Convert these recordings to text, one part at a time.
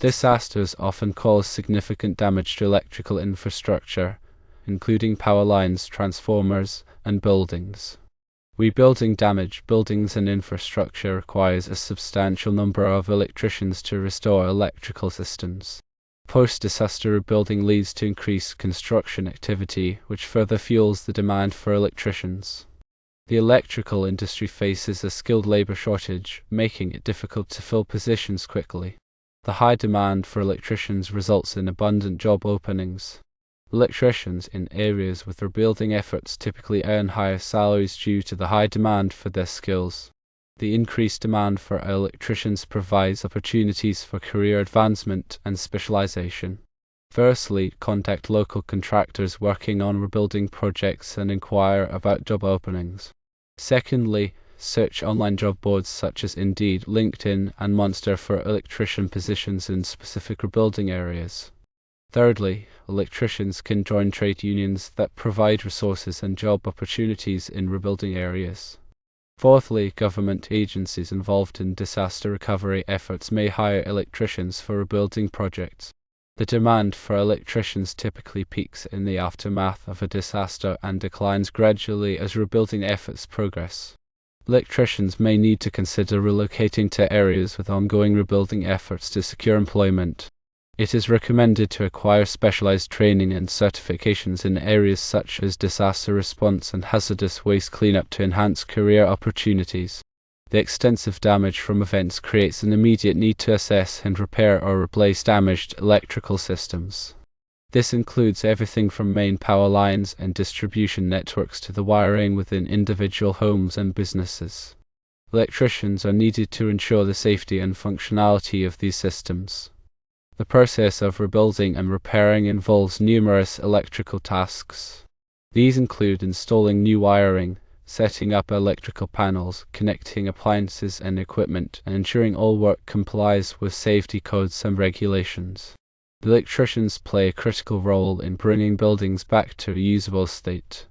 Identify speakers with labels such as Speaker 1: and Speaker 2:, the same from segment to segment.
Speaker 1: Disasters often cause significant damage to electrical infrastructure, including power lines, transformers, and buildings. Rebuilding damaged buildings and infrastructure requires a substantial number of electricians to restore electrical systems. Post-disaster rebuilding leads to increased construction activity, which further fuels the demand for electricians. The electrical industry faces a skilled labor shortage, making it difficult to fill positions quickly. The high demand for electricians results in abundant job openings. Electricians in areas with rebuilding efforts typically earn higher salaries due to the high demand for their skills. The increased demand for electricians provides opportunities for career advancement and specialization. Firstly, contact local contractors working on rebuilding projects and inquire about job openings. Secondly, search online job boards such as Indeed, LinkedIn, and Monster for electrician positions in specific rebuilding areas. Thirdly, electricians can join trade unions that provide resources and job opportunities in rebuilding areas. Fourthly, government agencies involved in disaster recovery efforts may hire electricians for rebuilding projects. The demand for electricians typically peaks in the aftermath of a disaster and declines gradually as rebuilding efforts progress. Electricians may need to consider relocating to areas with ongoing rebuilding efforts to secure employment. It is recommended to acquire specialized training and certifications in areas such as disaster response and hazardous waste cleanup to enhance career opportunities. The extensive damage from events creates an immediate need to assess and repair or replace damaged electrical systems. This includes everything from main power lines and distribution networks to the wiring within individual homes and businesses. Electricians are needed to ensure the safety and functionality of these systems. The process of rebuilding and repairing involves numerous electrical tasks. These include installing new wiring, setting up electrical panels, connecting appliances and equipment, and ensuring all work complies with safety codes and regulations. The electricians play a critical role in bringing buildings back to a usable state.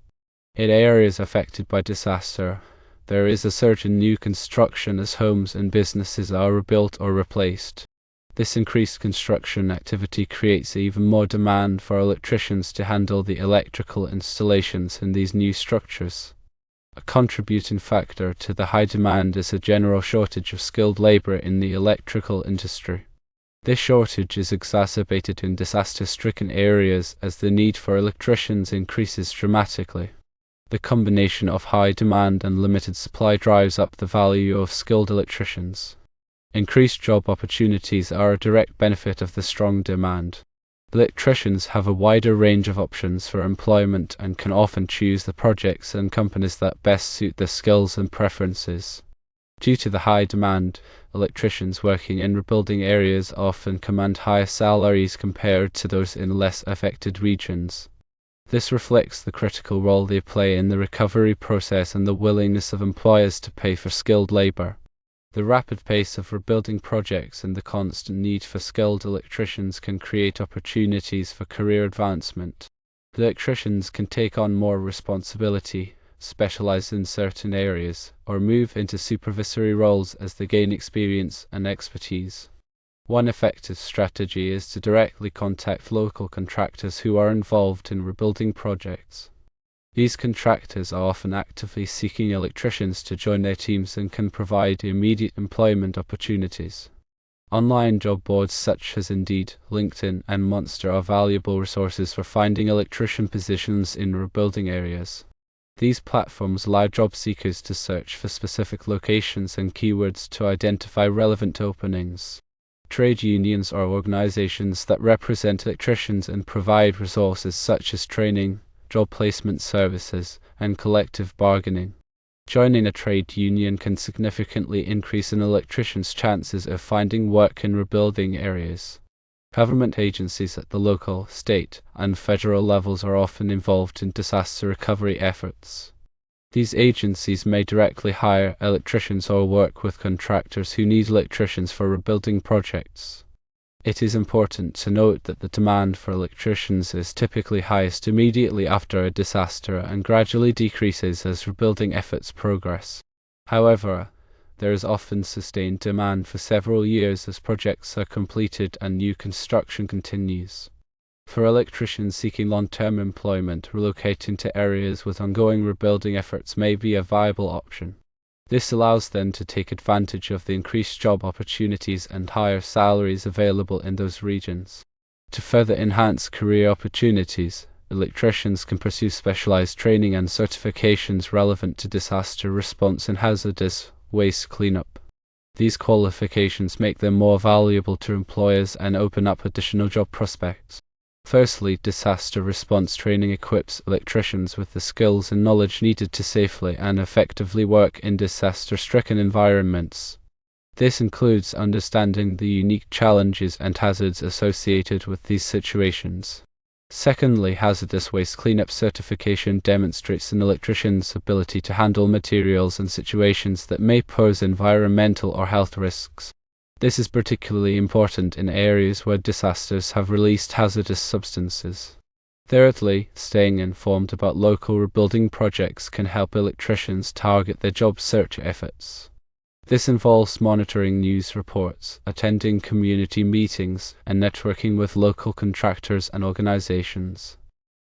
Speaker 1: In areas affected by disaster, there is a surge in new construction as homes and businesses are rebuilt or replaced. This increased construction activity creates even more demand for electricians to handle the electrical installations in these new structures. A contributing factor to the high demand is a general shortage of skilled labor in the electrical industry. This shortage is exacerbated in disaster-stricken areas as the need for electricians increases dramatically. The combination of high demand and limited supply drives up the value of skilled electricians. Increased job opportunities are a direct benefit of the strong demand. Electricians have a wider range of options for employment and can often choose the projects and companies that best suit their skills and preferences. Due to the high demand, electricians working in rebuilding areas often command higher salaries compared to those in less affected regions. This reflects the critical role they play in the recovery process and the willingness of employers to pay for skilled labor. The rapid pace of rebuilding projects and the constant need for skilled electricians can create opportunities for career advancement. Electricians can take on more responsibility, specialize in certain areas, or move into supervisory roles as they gain experience and expertise. One effective strategy is to directly contact local contractors who are involved in rebuilding projects. These contractors are often actively seeking electricians to join their teams and can provide immediate employment opportunities. Online job boards such as Indeed, LinkedIn, and Monster are valuable resources for finding electrician positions in rebuilding areas. These platforms allow job seekers to search for specific locations and keywords to identify relevant openings. Trade unions are organizations that represent electricians and provide resources such as training, job placement services, and collective bargaining. Joining a trade union can significantly increase an electrician's chances of finding work in rebuilding areas. Government agencies at the local, state, and federal levels are often involved in disaster recovery efforts. These agencies may directly hire electricians or work with contractors who need electricians for rebuilding projects. It is important to note that the demand for electricians is typically highest immediately after a disaster and gradually decreases as rebuilding efforts progress. However, there is often sustained demand for several years as projects are completed and new construction continues. For electricians seeking long-term employment, relocating to areas with ongoing rebuilding efforts may be a viable option. This allows them to take advantage of the increased job opportunities and higher salaries available in those regions. To further enhance career opportunities, electricians can pursue specialized training and certifications relevant to disaster response and hazardous waste cleanup. These qualifications make them more valuable to employers and open up additional job prospects. Firstly, disaster response training equips electricians with the skills and knowledge needed to safely and effectively work in disaster-stricken environments. This includes understanding the unique challenges and hazards associated with these situations. Secondly, hazardous waste cleanup certification demonstrates an electrician's ability to handle materials and situations that may pose environmental or health risks. This is particularly important in areas where disasters have released hazardous substances. Thirdly, staying informed about local rebuilding projects can help electricians target their job search efforts. This involves monitoring news reports, attending community meetings, and networking with local contractors and organizations.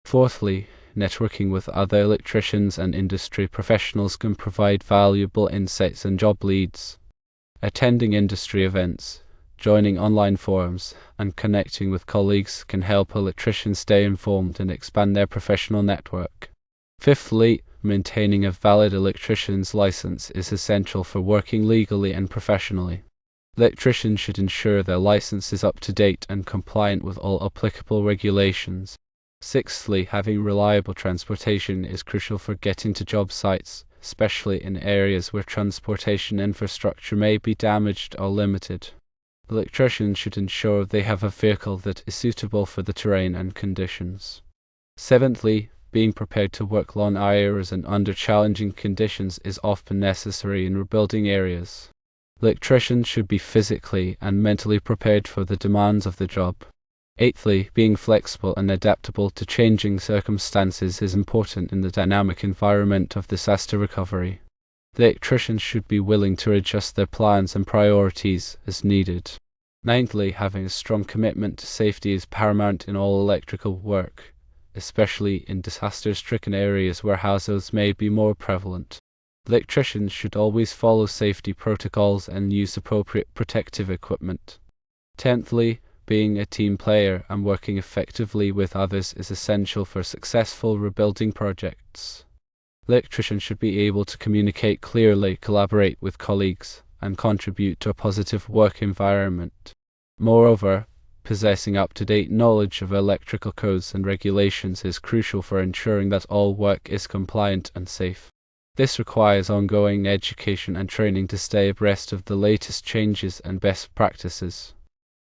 Speaker 1: Fourthly, networking with other electricians and industry professionals can provide valuable insights and job leads. Attending industry events, joining online forums, and connecting with colleagues can help electricians stay informed and expand their professional network. Fifthly, maintaining a valid electrician's license is essential for working legally and professionally. Electricians should ensure their license is up to date and compliant with all applicable regulations. Sixthly, having reliable transportation is crucial for getting to job sites, especially in areas where transportation infrastructure may be damaged or limited. Electricians should ensure they have a vehicle that is suitable for the terrain and conditions. Seventhly, being prepared to work long hours and under challenging conditions is often necessary in rebuilding areas. Electricians should be physically and mentally prepared for the demands of the job. Eighthly, being flexible and adaptable to changing circumstances is important in the dynamic environment of disaster recovery. Electricians should be willing to adjust their plans and priorities as needed. Ninthly, having a strong commitment to safety is paramount in all electrical work, especially in disaster-stricken areas where hazards may be more prevalent. Electricians should always follow safety protocols and use appropriate protective equipment. Tenthly, being a team player and working effectively with others is essential for successful rebuilding projects. Electricians should be able to communicate clearly, collaborate with colleagues, and contribute to a positive work environment. Moreover, possessing up-to-date knowledge of electrical codes and regulations is crucial for ensuring that all work is compliant and safe. This requires ongoing education and training to stay abreast of the latest changes and best practices.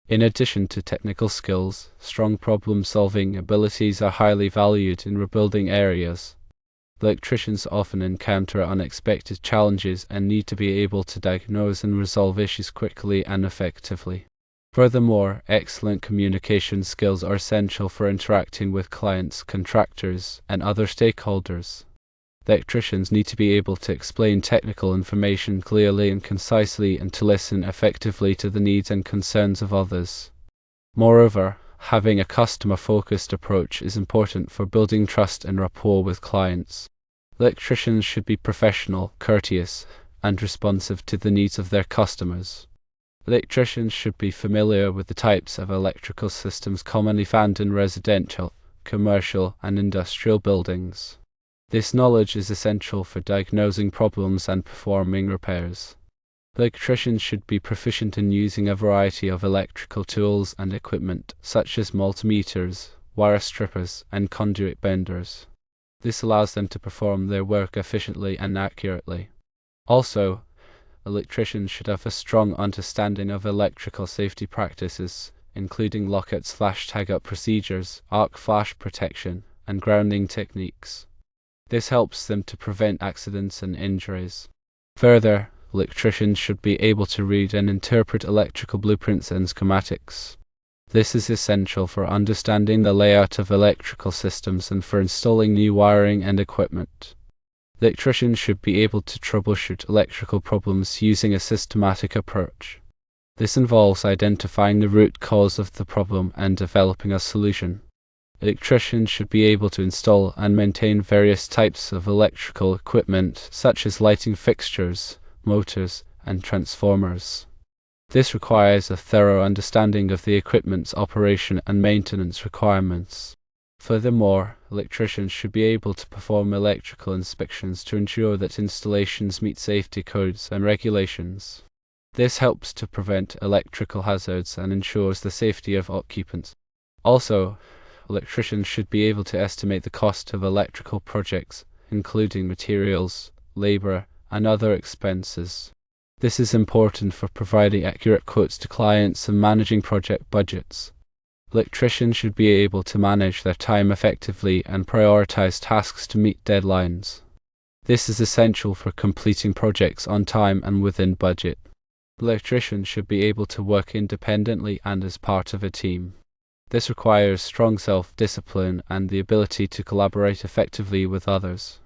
Speaker 1: In addition to technical skills, strong problem-solving abilities are highly valued in rebuilding areas. Electricians often encounter unexpected challenges and need to be able to diagnose and resolve issues quickly and effectively. Furthermore, excellent communication skills are essential for interacting with clients, contractors, and other stakeholders. Electricians need to be able to explain technical information clearly and concisely and to listen effectively to the needs and concerns of others. Moreover, having a customer-focused approach is important for building trust and rapport with clients. Electricians should be professional, courteous, and responsive to the needs of their customers. Electricians should be familiar with the types of electrical systems commonly found in residential, commercial, and industrial buildings. This knowledge is essential for diagnosing problems and performing repairs. Electricians should be proficient in using a variety of electrical tools and equipment, such as multimeters, wire strippers, and conduit benders. This allows them to perform their work efficiently and accurately. Also, electricians should have a strong understanding of electrical safety practices, including lockout/tagout procedures, arc flash protection, and grounding techniques. This helps them to prevent accidents and injuries. Further, electricians should be able to read and interpret electrical blueprints and schematics. This is essential for understanding the layout of electrical systems and for installing new wiring and equipment. Electricians should be able to troubleshoot electrical problems using a systematic approach. This involves identifying the root cause of the problem and developing a solution. Electricians should be able to install and maintain various types of electrical equipment such as lighting fixtures, motors, and transformers. This requires a thorough understanding of the equipment's operation and maintenance requirements. Furthermore, electricians should be able to perform electrical inspections to ensure that installations meet safety codes and regulations. This helps to prevent electrical hazards and ensures the safety of occupants. Also, electricians should be able to estimate the cost of electrical projects, including materials, labor, and other expenses. This is important for providing accurate quotes to clients and managing project budgets. Electricians should be able to manage their time effectively and prioritize tasks to meet deadlines. This is essential for completing projects on time and within budget. Electricians should be able to work independently and as part of a team. This requires strong self-discipline and the ability to collaborate effectively with others.